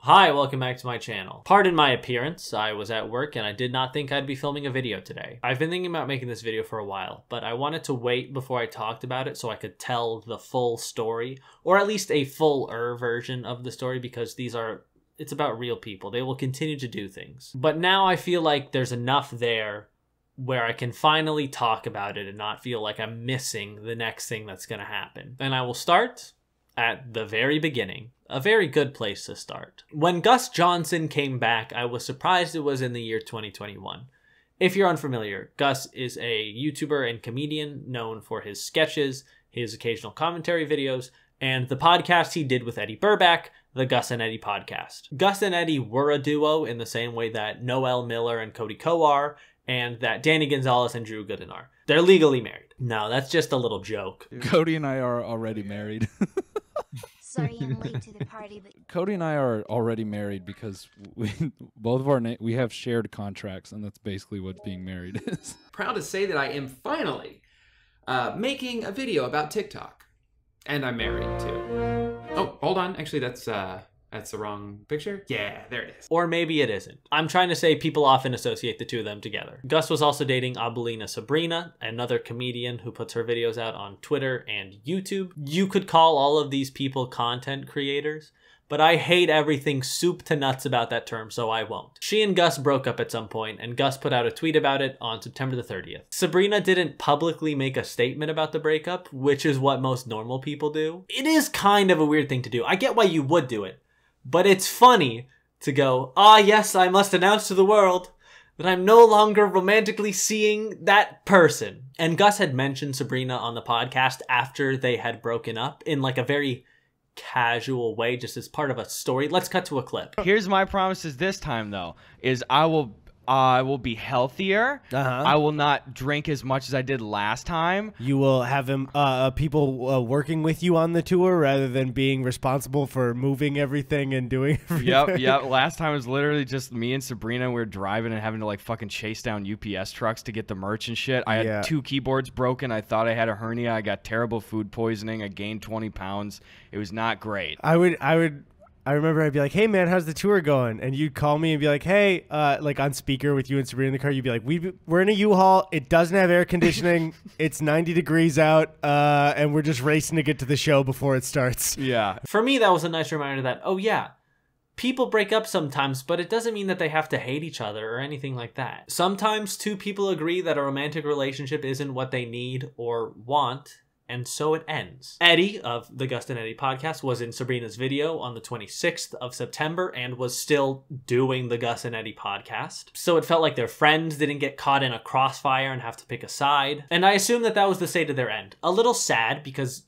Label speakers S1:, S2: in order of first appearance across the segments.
S1: Hi, welcome back to my channel. Pardon my appearance, I was at work and I did not think I'd be filming a video today. I've been thinking about making this video for a while, but I wanted to wait before I talked about it so I could tell the full story, or at least a fuller version of the story, because it's about real people. They will continue to do things. But now I feel like there's enough there where I can finally talk about it and not feel like I'm missing the next thing that's gonna happen. And I will start at the very beginning. A very good place to start. When Gus Johnson came back, I was surprised it was in the year 2021. If you're unfamiliar, Gus is a YouTuber and comedian known for his sketches, his occasional commentary videos, and the podcast he did with Eddy Burback, the Gus and Eddy podcast. Gus and Eddy were a duo in the same way that Noel Miller and Cody Ko are, and that Danny Gonzalez and Drew Gooden are. They're legally married. No, that's just a little joke.
S2: Cody and I are already married.
S3: Sorry I'm late to the party, but
S2: Cody and I are already married because we have shared contracts, and that's basically what being married is.
S4: Proud to say that I am finally making a video about TikTok. And I'm married too. Oh, hold on. Actually, that's the wrong picture. Yeah, there it is.
S1: Or maybe it isn't. I'm trying to say people often associate the two of them together. Gus was also dating Abulina Sabrina, another comedian who puts her videos out on Twitter and YouTube. You could call all of these people content creators, but I hate everything soup to nuts about that term, so I won't. She and Gus broke up at some point, and Gus put out a tweet about it on September the 30th. Sabrina didn't publicly make a statement about the breakup, which is what most normal people do. It is kind of a weird thing to do. I get why you would do it. But it's funny to go, yes, I must announce to the world that I'm no longer romantically seeing that person. And Gus had mentioned Sabrina on the podcast after they had broken up in like a very casual way, just as part of a story. Let's cut to a clip.
S5: Here's my promises this time, though, is I will be healthier. I will not drink as much as I did last time.
S6: You will have people working with you on the tour rather than being responsible for moving everything and doing everything.
S5: Yep. Last time it was literally just me and Sabrina. We were driving and having to like fucking chase down UPS trucks to get the merch and shit. I had 2 keyboards broken. I thought I had a hernia. I got terrible food poisoning. I gained 20 pounds. It was not great.
S6: I remember I'd be like, hey, man, how's the tour going? And you'd call me and be like, hey, like on speaker with you and Sabrina in the car. You'd be like, we're in a U-Haul. It doesn't have air conditioning. It's 90 degrees out. And we're just racing to get to the show before it starts.
S5: Yeah.
S1: For me, that was a nice reminder that, oh yeah, people break up sometimes, but it doesn't mean that they have to hate each other or anything like that. Sometimes two people agree that a romantic relationship isn't what they need or want, and so it ends. Eddy of the Gus and Eddy podcast was in Sabrina's video on the 26th of September and was still doing the Gus and Eddy podcast. So it felt like their friends didn't get caught in a crossfire and have to pick a side. And I assume that was the state of their end. A little sad, because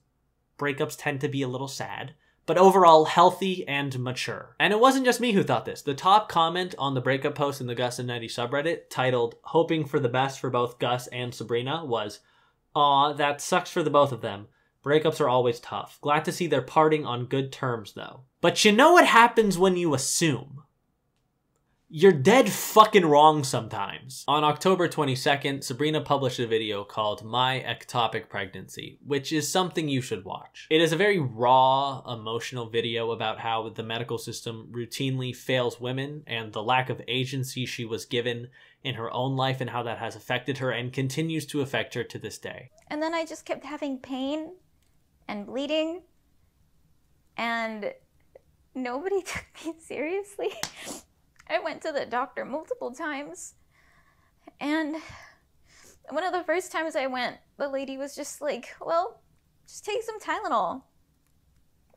S1: breakups tend to be a little sad, but overall healthy and mature. And it wasn't just me who thought this. The top comment on the breakup post in the Gus and Eddy subreddit, titled "Hoping for the best for both Gus and Sabrina," was, "Aw, that sucks for the both of them. Breakups are always tough. Glad to see they're parting on good terms, though." But you know what happens when you assume? You're dead fucking wrong sometimes. On October 22nd, Sabrina published a video called My Ectopic Pregnancy, which is something you should watch. It is a very raw, emotional video about how the medical system routinely fails women and the lack of agency she was given in her own life and how that has affected her and continues to affect her to this day.
S3: and then I just kept having pain and bleeding, and nobody took me seriously. I went to the doctor multiple times, and one of the first times I went, the lady was just like, well, just take some Tylenol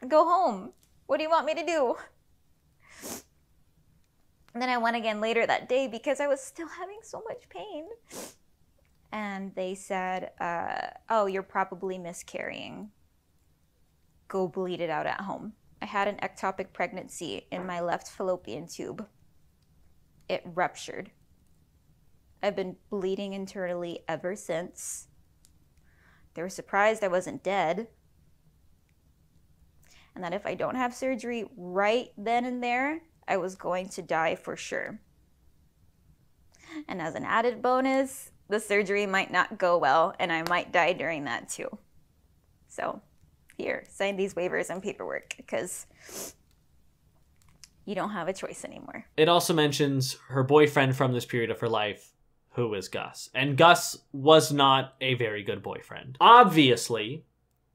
S3: and go home. What do you want me to do? And then I went again later that day because I was still having so much pain. And they said, oh, you're probably miscarrying. Go bleed it out at home. I had an ectopic pregnancy in my left fallopian tube. It ruptured. I've been bleeding internally ever since. They were surprised I wasn't dead. And that if I don't have surgery right then and there, I was going to die for sure. And as an added bonus, the surgery might not go well and I might die during that too. So here, sign these waivers and paperwork, because you don't have a choice anymore.
S1: It also mentions her boyfriend from this period of her life, who is Gus. And Gus was not a very good boyfriend. Obviously,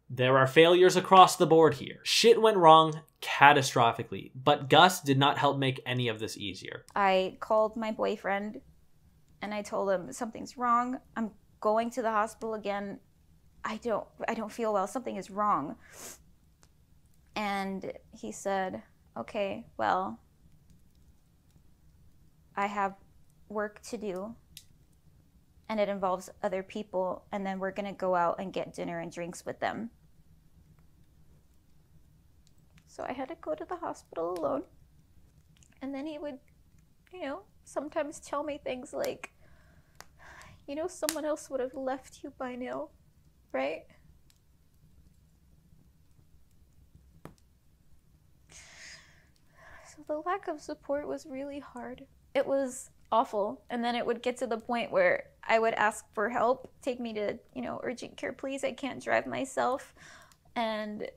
S1: there are failures across the board here. Shit went wrong catastrophically, but Gus did not help make any of this easier.
S3: I called my boyfriend and I told him something's wrong. I'm going to the hospital again. I don't feel well. Something is wrong. And he said, okay, well, I have work to do and it involves other people, and then we're gonna go out and get dinner and drinks with them. So I had to go to the hospital alone. And then he would, sometimes tell me things like, someone else would have left you by now, right? So the lack of support was really hard. It was awful. And then it would get to the point where I would ask for help, take me to, urgent care, please, I can't drive myself. And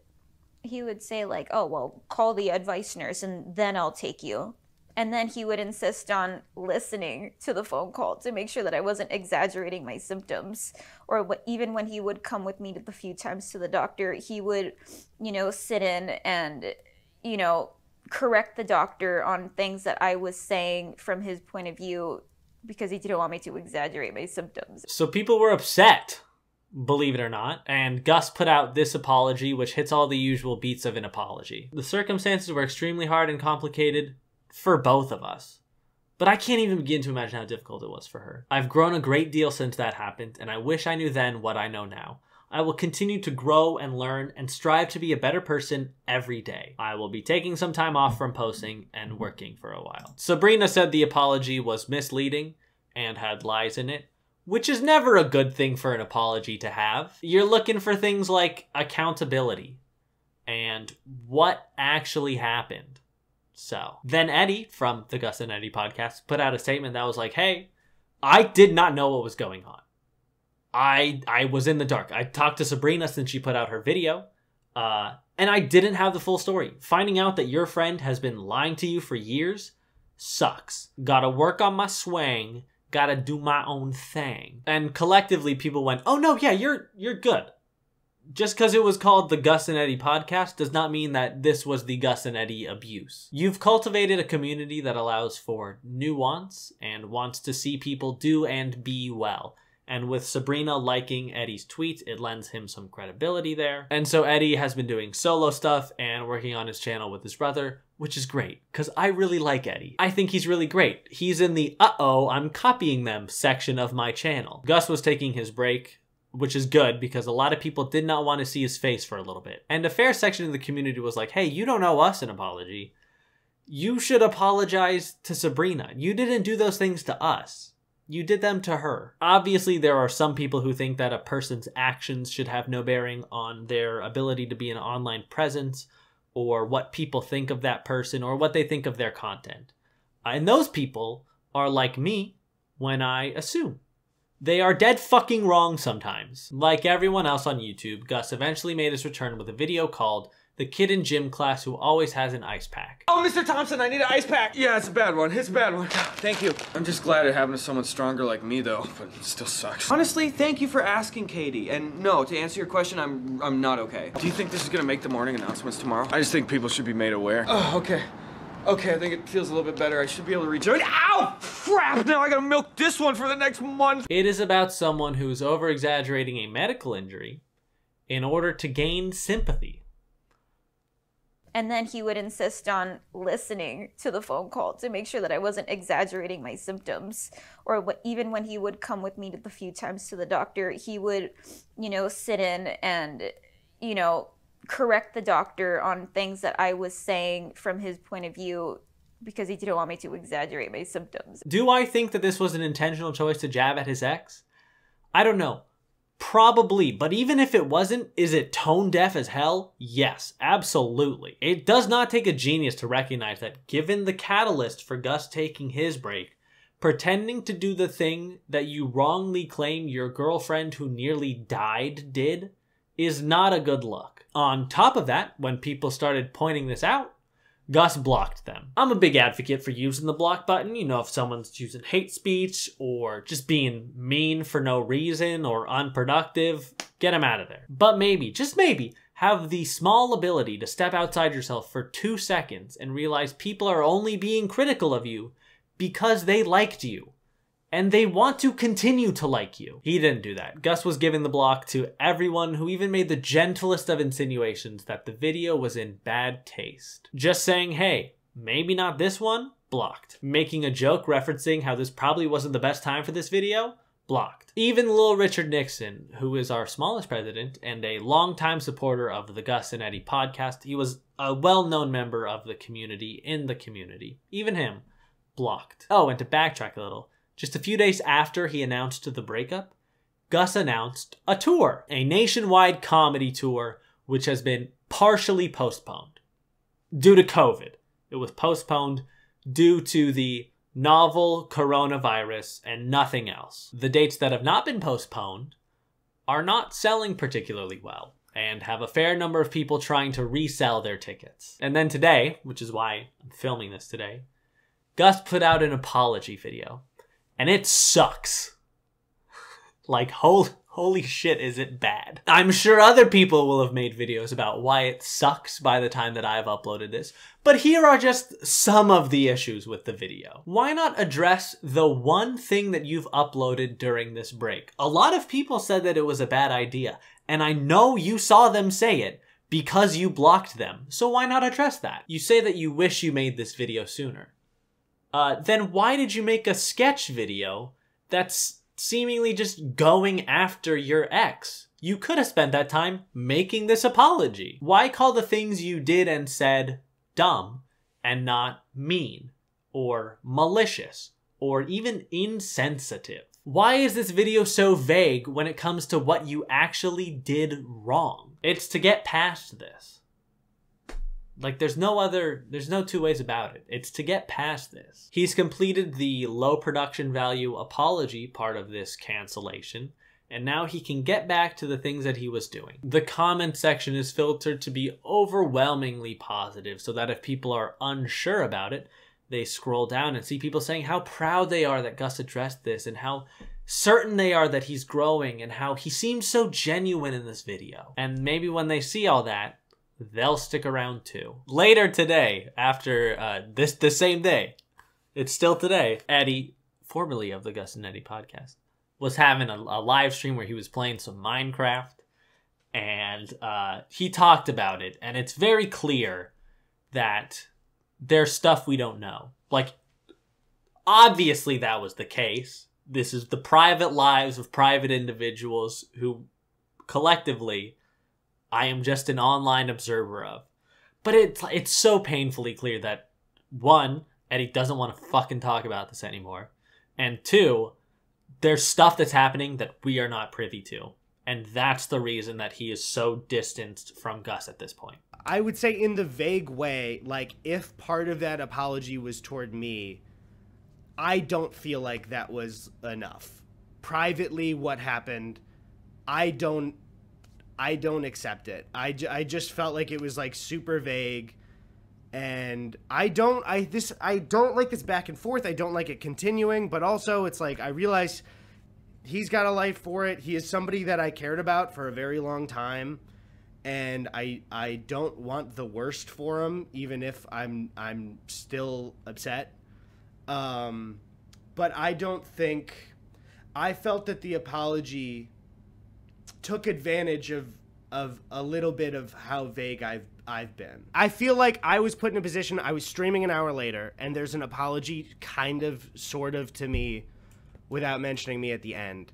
S3: he would say like, oh, well, call the advice nurse and then I'll take you. And then he would insist on listening to the phone call to make sure that I wasn't exaggerating my symptoms. Or even when he would come with me the few times to the doctor, he would, sit in and, correct the doctor on things that I was saying from his point of view because he didn't want me to exaggerate my symptoms.
S1: So people were upset, believe it or not, and Gus put out this apology, which hits all the usual beats of an apology. The circumstances were extremely hard and complicated for both of us, but I can't even begin to imagine how difficult it was for her. I've grown a great deal since that happened, and I wish I knew then what I know now. I will continue to grow and learn and strive to be a better person every day. I will be taking some time off from posting and working for a while. Sabrina said the apology was misleading and had lies in it, which is never a good thing for an apology to have. You're looking for things like accountability and what actually happened. So then Eddy from the Gus and Eddy podcast put out a statement that was like, hey, I did not know what was going on. I was in the dark. I talked to Sabrina since she put out her video, and I didn't have the full story. Finding out that your friend has been lying to you for years sucks. Gotta work on my swing. Gotta do my own thing. And collectively, people went, oh no, yeah, you're good. Just because it was called the Gus and Eddy podcast does not mean that this was the Gus and Eddy abuse. You've cultivated a community that allows for nuance and wants to see people do and be well. And with Sabrina liking Eddy's tweets, it lends him some credibility there. And so Eddy has been doing solo stuff and working on his channel with his brother, which is great, because I really like Eddy. I think he's really great. He's in the uh-oh, I'm copying them section of my channel. Gus was taking his break, which is good because a lot of people did not want to see his face for a little bit. And a fair section of the community was like, hey, you don't owe us an apology. You should apologize to Sabrina. You didn't do those things to us. You did them to her. Obviously, there are some people who think that a person's actions should have no bearing on their ability to be an online presence or what people think of that person or what they think of their content. And those people are like me when I assume. They are dead fucking wrong sometimes. Like everyone else on YouTube, Gus eventually made his return with a video called The Kid in Gym Class Who Always Has an Ice Pack.
S7: Oh, Mr. Thompson, I need an ice pack. Yeah, it's a bad one. It's a bad one. Thank you. I'm just glad it happened to someone stronger like me, though, but it still sucks. Honestly, thank you for asking, Katie. And no, to answer your question, I'm not okay. Do you think this is gonna make the morning announcements tomorrow? I just think people should be made aware. Oh, okay. Okay, I think it feels a little bit better. I should be able to rejoin. Ow! Crap! Now I gotta milk this one for the next month.
S1: It is about someone who's over-exaggerating a medical injury in order to gain sympathy.
S3: And then he would insist on listening to the phone call to make sure that I wasn't exaggerating my symptoms. Or even when he would come with me the few times to the doctor, he would, sit in and, correct the doctor on things that I was saying from his point of view because he didn't want me to exaggerate my symptoms.
S1: Do I think that this was an intentional choice to jab at his ex? I don't know. Probably, but even if it wasn't, is it tone deaf as hell? Yes, absolutely. It does not take a genius to recognize that given the catalyst for Gus taking his break, pretending to do the thing that you wrongly claim your girlfriend who nearly died did is not a good look. On top of that, when people started pointing this out, Gus blocked them. I'm a big advocate for using the block button. You know, if someone's using hate speech or just being mean for no reason or unproductive, get them out of there. But maybe, just maybe, have the small ability to step outside yourself for 2 seconds and realize people are only being critical of you because they liked you. And they want to continue to like you. He didn't do that. Gus was giving the block to everyone who even made the gentlest of insinuations that the video was in bad taste. Just saying, hey, maybe not this one, blocked. Making a joke referencing how this probably wasn't the best time for this video, blocked. Even Lil Richard Nixon, who is our smallest president and a longtime supporter of the Gus and Eddy podcast, he was a well-known member of the community in the community. Even him, blocked. Oh, and to backtrack a little, just a few days after he announced the breakup, Gus announced a tour, a nationwide comedy tour, which has been partially postponed due to COVID. It was postponed due to the novel coronavirus and nothing else. The dates that have not been postponed are not selling particularly well and have a fair number of people trying to resell their tickets. And then today, which is why I'm filming this today, Gus put out an apology video. And it sucks. Like, holy shit, is it bad. I'm sure other people will have made videos about why it sucks by the time that I've uploaded this. But here are just some of the issues with the video. Why not address the one thing that you've uploaded during this break? A lot of people said that it was a bad idea. And I know you saw them say it because you blocked them. So why not address that? You say that you wish you made this video sooner. Then why did you make a sketch video that's seemingly just going after your ex? You could have spent that time making this apology. Why call the things you did and said dumb and not mean or malicious or even insensitive? Why is this video so vague when it comes to what you actually did wrong? It's to get past this. Like, there's no two ways about it. It's to get past this. He's completed the low production value apology part of this cancellation, and now he can get back to the things that he was doing. The comment section is filtered to be overwhelmingly positive, so that if people are unsure about it, they scroll down and see people saying how proud they are that Gus addressed this, and how certain they are that he's growing, and how he seems so genuine in this video. And maybe when they see all that, they'll stick around too. Later today, after the same day, it's still today, Eddy, formerly of the Gus and Eddy podcast, was having a live stream where he was playing some Minecraft, and he talked about it, and it's very clear that there's stuff we don't know. Like, obviously that was the case. This is the private lives of private individuals who collectively I am just an online observer of. But it's so painfully clear that, one, Eddy doesn't want to fucking talk about this anymore. And two, there's stuff that's happening that we are not privy to. And that's the reason that he is so distanced from Gus at this point.
S6: I would say in the vague way, like, if part of that apology was toward me, I don't feel like that was enough. Privately, what happened, I don't accept it. I just felt like it was like super vague, and I don't like this back and forth. I don't like it continuing, but also it's like I realize he's got a life for it. He is somebody that I cared about for a very long time, and I don't want the worst for him, even if I'm still upset. But I don't think I felt that the apology took advantage of a little bit of how vague I've been. I feel like I was put in a position, I was streaming an hour later, and there's an apology kind of, sort of, to me without mentioning me at the end.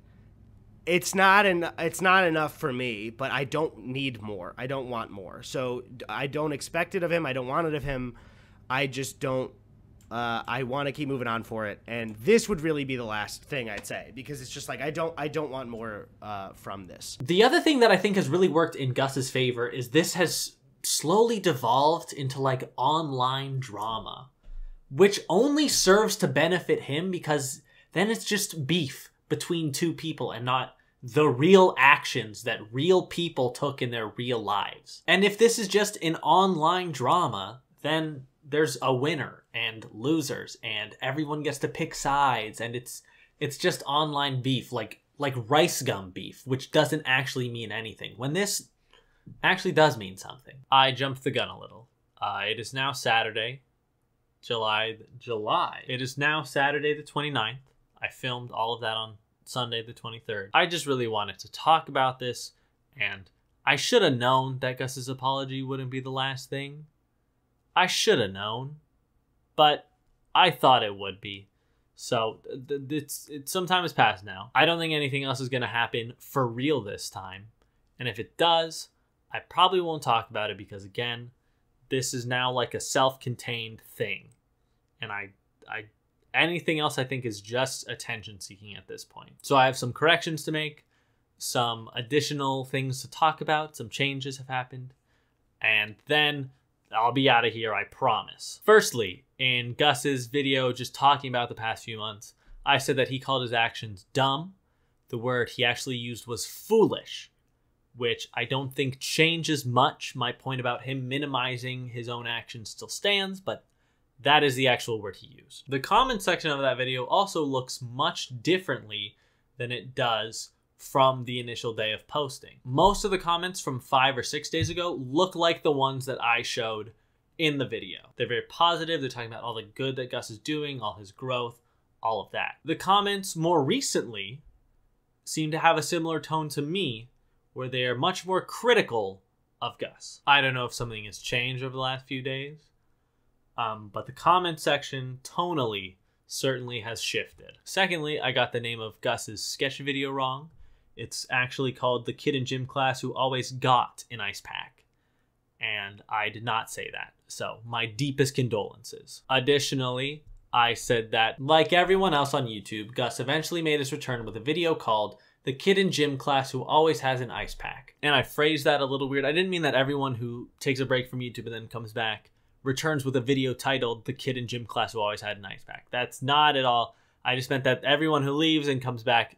S6: It's not enough for me, but I don't need more. I don't want more. So I don't expect it of him. I don't want it of him. I just don't. I want to keep moving on for it, and this would really be the last thing I'd say, because it's just like I don't want more from this.
S1: The other thing that I think has really worked in Gus's favor is this has slowly devolved into like online drama, which only serves to benefit him, because then it's just beef between two people and not the real actions that real people took in their real lives. And if this is just an online drama, then there's a winner and losers, and everyone gets to pick sides, and it's just online beef, like rice gum beef, which doesn't actually mean anything, when this actually does mean something. I jumped the gun a little. It is now Saturday, July. It is now Saturday the 29th. I filmed all of that on Sunday the 23rd. I just really wanted to talk about this, and I should have known that Gus's apology wouldn't be the last thing. I should have known, but I thought it would be. So it's some time has passed now. I don't think anything else is going to happen for real this time. And if it does, I probably won't talk about it because, again, this is now like a self-contained thing. And anything else I think is just attention seeking at this point. So I have some corrections to make, some additional things to talk about, some changes have happened, and then I'll be out of here, I promise. Firstly, in Gus's video just talking about the past few months, I said that he called his actions dumb. The word he actually used was foolish, which I don't think changes much. My point about him minimizing his own actions still stands, but that is the actual word he used. The comment section of that video also looks much differently than it does from the initial day of posting. Most of the comments from 5 or 6 days ago look like the ones that I showed in the video. They're very positive. They're talking about all the good that Gus is doing, all his growth, all of that. The comments more recently seem to have a similar tone to me, where they are much more critical of Gus. I don't know if something has changed over the last few days, but the comment section tonally certainly has shifted. Secondly, I got the name of Gus's sketch video wrong. It's actually called The Kid in Gym Class Who Always Got an Ice Pack. And I did not say that. So my deepest condolences. Additionally, I said that, like everyone else on YouTube, Gus eventually made his return with a video called The Kid in Gym Class Who Always Has an Ice Pack. And I phrased that a little weird. I didn't mean that everyone who takes a break from YouTube and then comes back returns with a video titled The Kid in Gym Class Who Always Had an Ice Pack. That's not at all. I just meant that everyone who leaves and comes back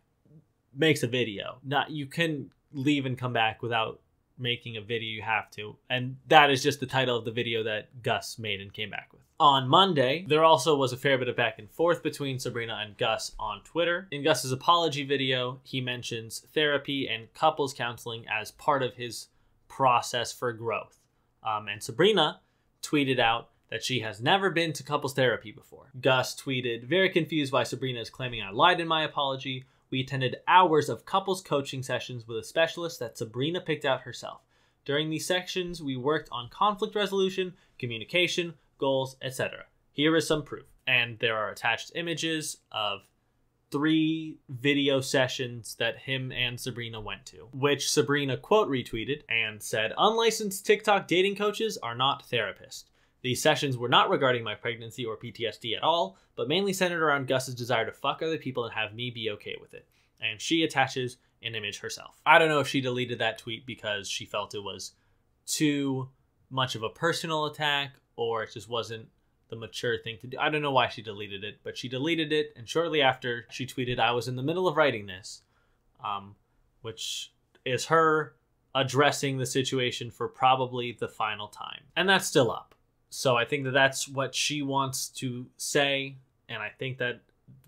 S1: makes a video. Not, you can leave and come back without making a video. You have to. And that is just the title of the video that Gus made and came back with. On Monday, there also was a fair bit of back and forth between Sabrina and Gus on Twitter. In Gus's apology video, he mentions therapy and couples counseling as part of his process for growth. And Sabrina tweeted out that she has never been to couples therapy before. Gus tweeted, "Very confused why Sabrina is claiming I lied in my apology. We attended hours of couples coaching sessions with a specialist that Sabrina picked out herself. During these sections, we worked on conflict resolution, communication, goals, etc. Here is some proof." And there are attached images of 3 video sessions that him and Sabrina went to, which Sabrina quote retweeted and said, "Unlicensed TikTok dating coaches are not therapists. These sessions were not regarding my pregnancy or PTSD at all, but mainly centered around Gus's desire to fuck other people and have me be okay with it." And she attaches an image herself. I don't know if she deleted that tweet because she felt it was too much of a personal attack, or it just wasn't the mature thing to do. I don't know why she deleted it, but she deleted it, and shortly after she tweeted, "I was in the middle of writing this," which is her addressing the situation for probably the final time. And that's still up. So I think that that's what she wants to say, and I think that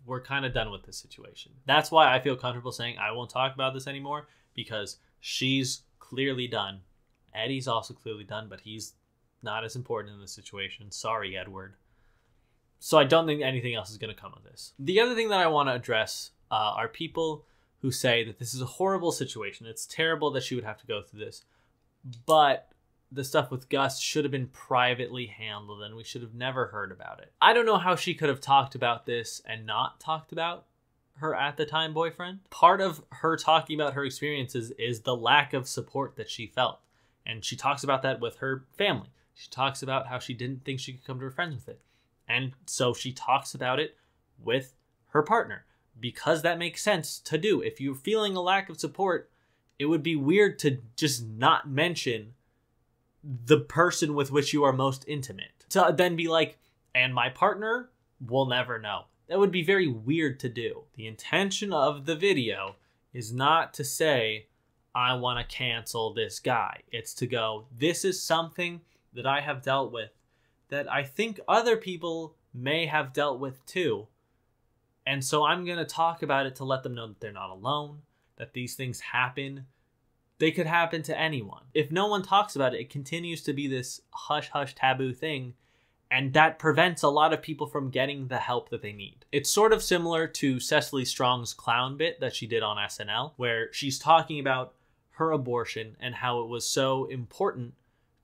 S1: we're kind of done with this situation. That's why I feel comfortable saying I won't talk about this anymore, because she's clearly done. Eddy's also clearly done, but he's not as important in this situation. Sorry, Edward. So I don't think anything else is going to come of this. The other thing that I want to address are people who say that this is a horrible situation. It's terrible that she would have to go through this, but the stuff with Gus should have been privately handled and we should have never heard about it. I don't know how she could have talked about this and not talked about her at the time boyfriend. Part of her talking about her experiences is the lack of support that she felt. And she talks about that with her family. She talks about how she didn't think she could come to her friends with it. And so she talks about it with her partner, because that makes sense to do. If you're feeling a lack of support, it would be weird to just not mention the person with which you are most intimate. To then be like, and my partner will never know. That would be very weird to do. The intention of the video is not to say, I want to cancel this guy. It's to go, this is something that I have dealt with that I think other people may have dealt with too. And so I'm going to talk about it to let them know that they're not alone, that these things happen. They could happen to anyone. If no one talks about it, it continues to be this hush-hush taboo thing, and that prevents a lot of people from getting the help that they need. It's sort of similar to Cecily Strong's clown bit that she did on SNL, where she's talking about her abortion and how it was so important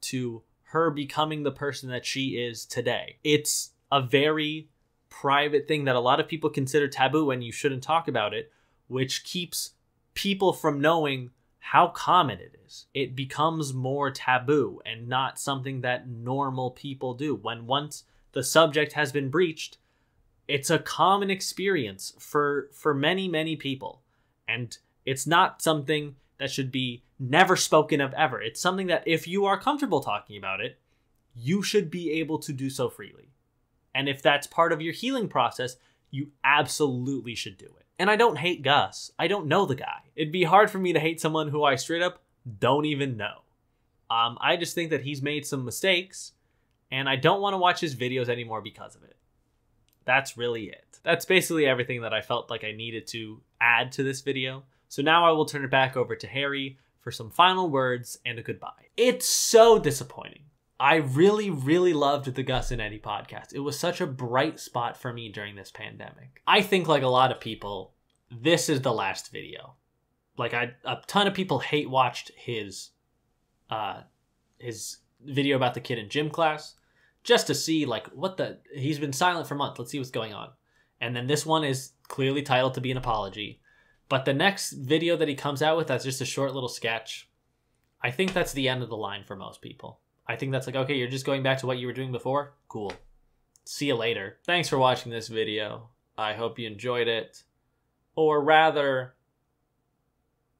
S1: to her becoming the person that she is today. It's a very private thing that a lot of people consider taboo and you shouldn't talk about it, which keeps people from knowing how common it is. It becomes more taboo and not something that normal people do. When once the subject has been breached, it's a common experience for many, many people. And it's not something that should be never spoken of ever. It's something that if you are comfortable talking about it, you should be able to do so freely. And if that's part of your healing process, you absolutely should do it. And I don't hate Gus. I don't know the guy. It'd be hard for me to hate someone who I straight up don't even know. I just think that he's made some mistakes, and I don't want to watch his videos anymore because of it. That's really it. That's basically everything that I felt like I needed to add to this video. So now I will turn it back over to Harry for some final words and a goodbye. It's so disappointing. I really, really loved the Gus and Eddy podcast. It was such a bright spot for me during this pandemic. I think, like a lot of people, this is the last video. Like, a ton of people hate watched his video about the kid in gym class just to see, like, he's been silent for months. Let's see what's going on. And then this one is clearly titled to be an apology. But the next video that he comes out with, that's just a short little sketch. I think that's the end of the line for most people. I think that's like, okay, you're just going back to what you were doing before? Cool. See you later. Thanks for watching this video. I hope you enjoyed it. Or rather,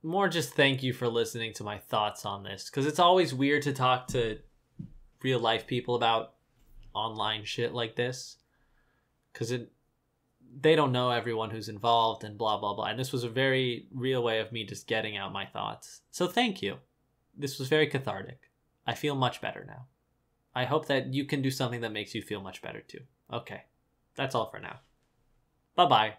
S1: more just thank you for listening to my thoughts on this. Because it's always weird to talk to real life people about online shit like this. Because they don't know everyone who's involved and blah, blah, blah. And this was a very real way of me just getting out my thoughts. So thank you. This was very cathartic. I feel much better now. I hope that you can do something that makes you feel much better too. Okay, that's all for now. Bye-bye.